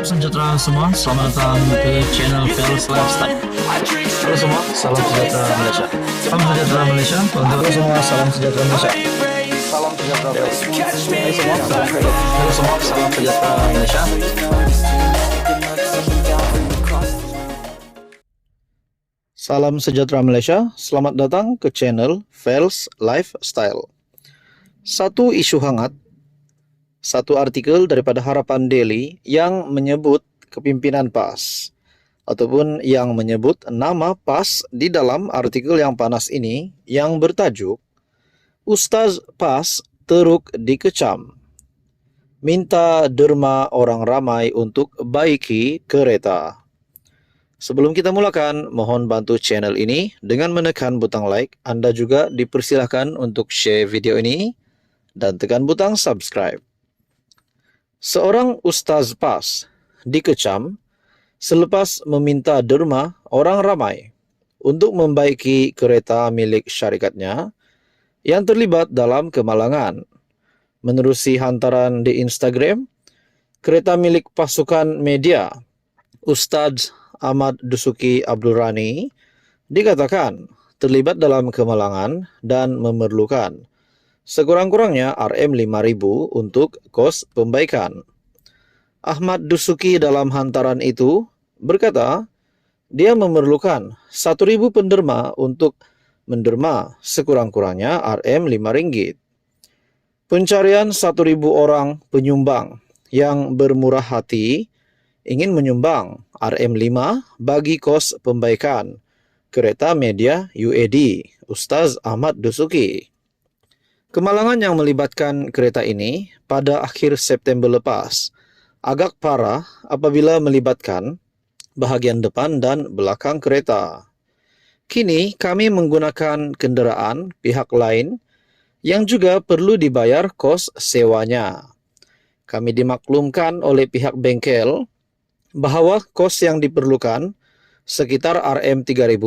Sejahtera semua, selamat datang ke channel Fels Lifestyle. Halo semua, salam sejahtera Malaysia. Salam sejahtera Malaysia. Halo semua, salam sejahtera Malaysia. Salam sejahtera Malaysia. Halo semua, salam sejahtera Malaysia. Salam sejahtera Malaysia. Selamat datang ke channel Fels Lifestyle. Satu isu hangat. Satu artikel daripada Harapan Daily yang menyebut kepimpinan PAS ataupun yang menyebut nama PAS di dalam artikel yang panas ini yang bertajuk Ustaz PAS teruk dikecam, minta derma orang ramai untuk baiki kereta. Sebelum kita mulakan, mohon bantu channel ini dengan menekan butang like. Anda juga dipersilahkan untuk share video ini dan tekan butang subscribe. Seorang Ustaz PAS dikecam selepas meminta derma orang ramai untuk membaiki kereta milik syarikatnya yang terlibat dalam kemalangan. Menerusi hantaran di Instagram, kereta milik pasukan media Ustaz Ahmad Dusuki Abdul Rani dikatakan terlibat dalam kemalangan dan memerlukan sekurang-kurangnya Rm5.000 untuk kos pembaikan. Ahmad Dusuki dalam hantaran itu berkata, dia memerlukan 1.000 penderma untuk menderma sekurang-kurangnya Rm5. Pencarian 1.000 orang penyumbang yang bermurah hati ingin menyumbang Rm5 bagi kos pembaikan kereta media UAD Ustaz Ahmad Dusuki. Kemalangan yang melibatkan kereta ini pada akhir September lepas agak parah apabila melibatkan bahagian depan dan belakang kereta. Kini kami menggunakan kenderaan pihak lain yang juga perlu dibayar kos sewanya. Kami dimaklumkan oleh pihak bengkel bahawa kos yang diperlukan sekitar Rm3.000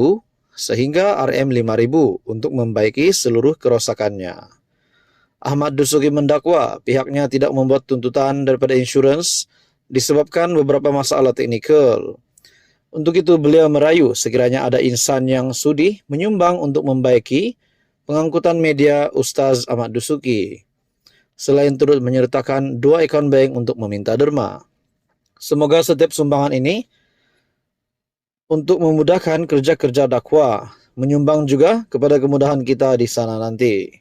sehingga Rm5.000 untuk membaiki seluruh kerosakannya. Ahmad Dusuki mendakwa pihaknya tidak membuat tuntutan daripada insurans disebabkan beberapa masalah teknikal. Untuk itu beliau merayu sekiranya ada insan yang sudi menyumbang untuk membaiki pengangkutan media Ustaz Ahmad Dusuki. Selain turut menyertakan 2 akaun bank untuk meminta derma. Semoga setiap sumbangan ini untuk memudahkan kerja-kerja dakwah, menyumbang juga kepada kemudahan kita di sana nanti.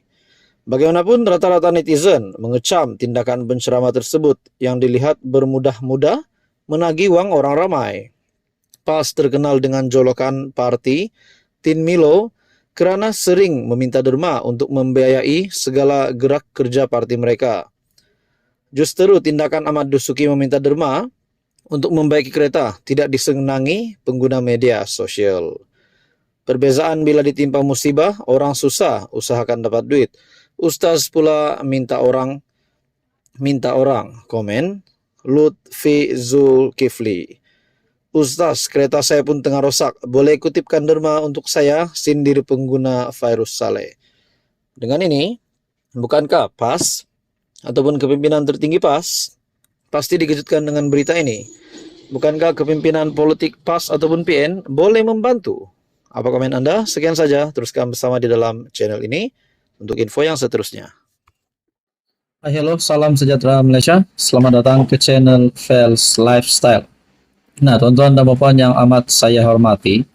Bagaimanapun, rata-rata netizen mengecam tindakan penceramah tersebut yang dilihat bermudah-mudah menagih wang orang ramai. PAS terkenal dengan jolokan parti Tin Milo kerana sering meminta derma untuk membiayai segala gerak kerja parti mereka. Justru tindakan Ahmad Dusuki meminta derma untuk membaiki kereta tidak disenangi pengguna media sosial. Perbezaan bila ditimpa musibah, orang susah usahakan dapat duit. Ustaz pula minta orang. Komen Lutfi Zulkifli. Ustaz, kereta saya pun tengah rosak. Boleh kutipkan derma untuk saya? Sindir pengguna Virus Saleh. Dengan ini, bukankah PAS ataupun kepimpinan tertinggi PAS pasti dikejutkan dengan berita ini? Bukankah kepimpinan politik PAS ataupun PN boleh membantu? Apa komen Anda? Sekian saja. Teruskan bersama di dalam channel ini untuk info yang seterusnya. Halo, salam sejahtera Malaysia. Selamat datang ke channel Fels Lifestyle. Nah, tuan-tuan dan puan yang amat saya hormati,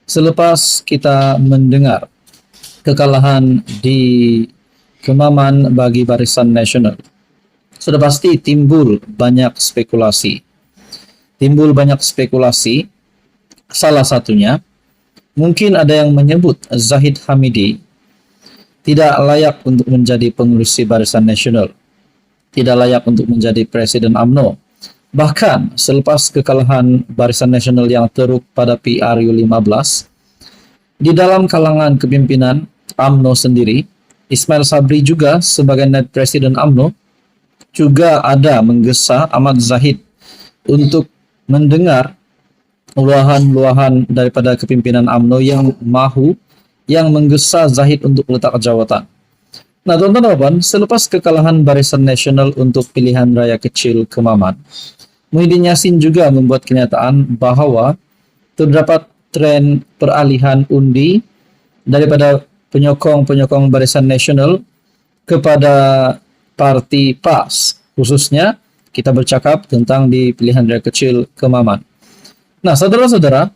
selepas kita mendengar kekalahan di Kemaman bagi Barisan Nasional, sudah pasti timbul banyak spekulasi. Salah satunya, mungkin ada yang menyebut Zahid Hamidi tidak layak untuk menjadi pengurusi Barisan Nasional, tidak layak untuk menjadi Presiden UMNO. Bahkan selepas kekalahan Barisan Nasional yang teruk pada PRU15, di dalam kalangan kepimpinan UMNO sendiri, Ismail Sabri juga sebagai Naib Presiden UMNO juga ada menggesa Ahmad Zahid untuk mendengar luahan-luahan daripada kepimpinan UMNO yang menggesa Zahid untuk letak jawatan. Nah, tuan-tuan dan puan, selepas kekalahan Barisan Nasional untuk pilihan raya kecil Kemaman, Muhyiddin Yassin juga membuat kenyataan bahwa terdapat tren peralihan undi daripada penyokong-penyokong Barisan Nasional kepada parti PAS, khususnya kita bercakap tentang di pilihan raya kecil Kemaman. Nah, saudara-saudara,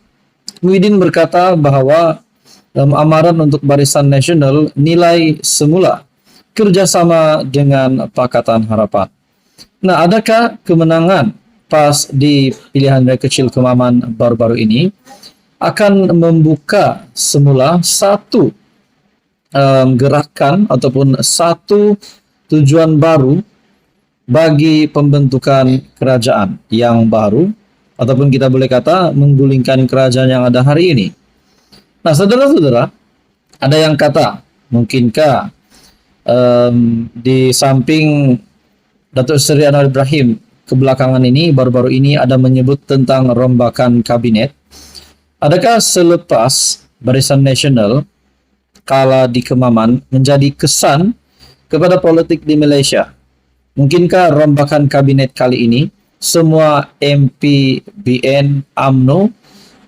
Muhyiddin berkata bahwa dalam amaran untuk Barisan Nasional nilai semula kerjasama dengan Pakatan Harapan. Nah, adakah kemenangan PAS di pilihan raya kecil Kemaman baru-baru ini akan membuka semula satu gerakan ataupun satu tujuan baru bagi pembentukan kerajaan yang baru, ataupun kita boleh kata menggulingkan kerajaan yang ada hari ini? Nah, saudara-saudara, ada yang kata, mungkinkah di samping Datuk Seri Anwar Ibrahim kebelakangan ini, baru-baru ini ada menyebut tentang rombakan kabinet, adakah selepas Barisan Nasional kala di Kemaman menjadi kesan kepada politik di Malaysia? Mungkinkah rombakan kabinet kali ini semua MP BN UMNO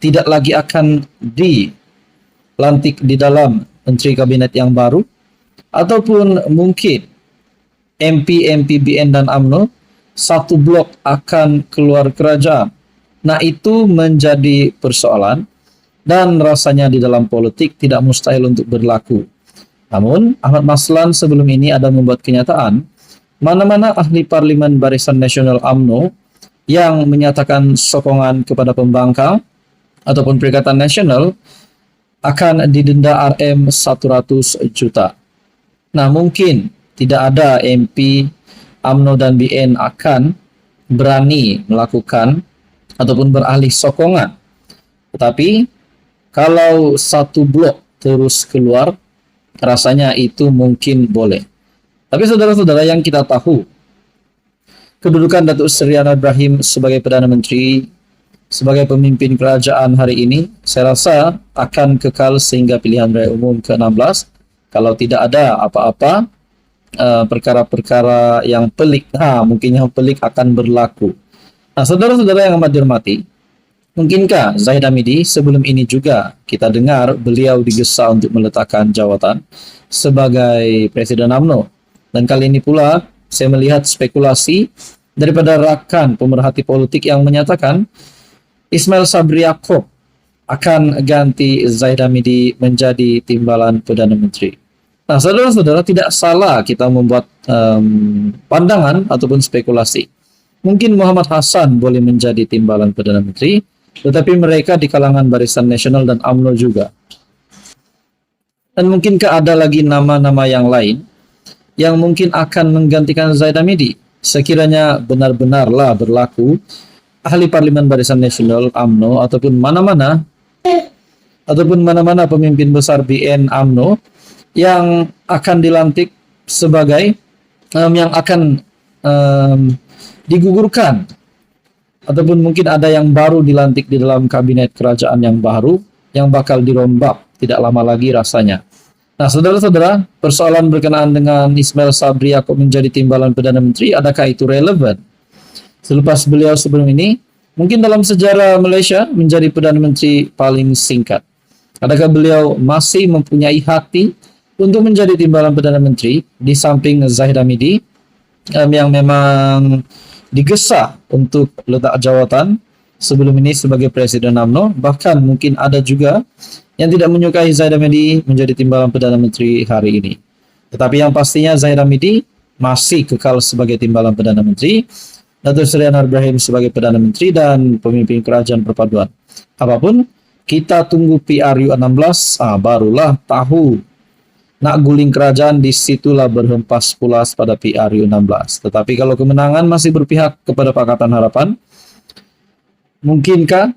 tidak lagi akan dilantik di dalam menteri kabinet yang baru, ataupun mungkin MP BN dan UMNO satu blok akan keluar kerajaan? Nah, itu menjadi persoalan dan rasanya di dalam politik tidak mustahil untuk berlaku. Namun, Ahmad Maslan sebelum ini ada membuat kenyataan, mana-mana ahli parlimen Barisan Nasional UMNO yang menyatakan sokongan kepada pembangkang ataupun Perikatan Nasional akan didenda RM100 juta. Nah, mungkin tidak ada MP UMNO dan BN akan berani melakukan ataupun beralih sokongan. Tetapi kalau satu blok terus keluar, rasanya itu mungkin boleh. Tapi saudara-saudara, yang kita tahu, kedudukan Datuk Seri Anwar Ibrahim sebagai Perdana Menteri, sebagai pemimpin kerajaan hari ini, saya rasa akan kekal sehingga pilihan raya umum ke-16 kalau tidak ada apa-apa perkara-perkara yang pelik. Mungkin yang pelik akan berlaku. Nah, saudara-saudara yang amat dihormati, mungkinkah Zahid Hamidi sebelum ini juga kita dengar beliau digesa untuk meletakkan jawatan sebagai Presiden UMNO. Dan kali ini pula saya melihat spekulasi daripada rakan pemerhati politik yang menyatakan Ismail Sabri Yaakob akan ganti Zahid Hamidi menjadi timbalan Perdana Menteri. Nah, saudara-saudara, tidak salah kita membuat pandangan ataupun spekulasi. Mungkin Muhammad Hassan boleh menjadi timbalan Perdana Menteri, tetapi mereka di kalangan Barisan Nasional dan UMNO juga. Dan mungkinkah ada lagi nama-nama yang lain yang mungkin akan menggantikan Zahid Hamidi sekiranya benar-benarlah berlaku ahli parlimen Barisan Nasional UMNO ataupun mana-mana pemimpin besar BN UMNO yang akan dilantik sebagai yang akan digugurkan, ataupun mungkin ada yang baru dilantik di dalam kabinet kerajaan yang baru yang bakal dirombak tidak lama lagi rasanya. Nah, saudara-saudara, persoalan berkenaan dengan Ismail Sabri Yaakob menjadi timbalan Perdana Menteri, adakah itu relevan? Selepas beliau sebelum ini, mungkin dalam sejarah Malaysia menjadi Perdana Menteri paling singkat. Adakah beliau masih mempunyai hati untuk menjadi timbalan Perdana Menteri di samping Zahid Hamidi yang memang digesa untuk letak jawatan sebelum ini sebagai Presiden UMNO? Bahkan mungkin ada juga yang tidak menyukai Zahid Hamidi menjadi timbalan Perdana Menteri hari ini. Tetapi yang pastinya Zahid Hamidi masih kekal sebagai timbalan Perdana Menteri, Datuk Seri Anwar Ibrahim sebagai Perdana Menteri dan pemimpin kerajaan perpaduan. Apapun, kita tunggu PRU 16, barulah tahu. Nak guling kerajaan, disitulah berhempas pulas pada PRU 16. Tetapi kalau kemenangan masih berpihak kepada Pakatan Harapan, mungkinkah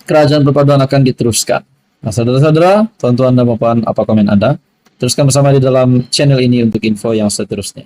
kerajaan perpaduan akan diteruskan? Nah, saudara-saudara, tuan-tuan dan puan, apa komen Anda? Teruskan bersama di dalam channel ini untuk info yang seterusnya.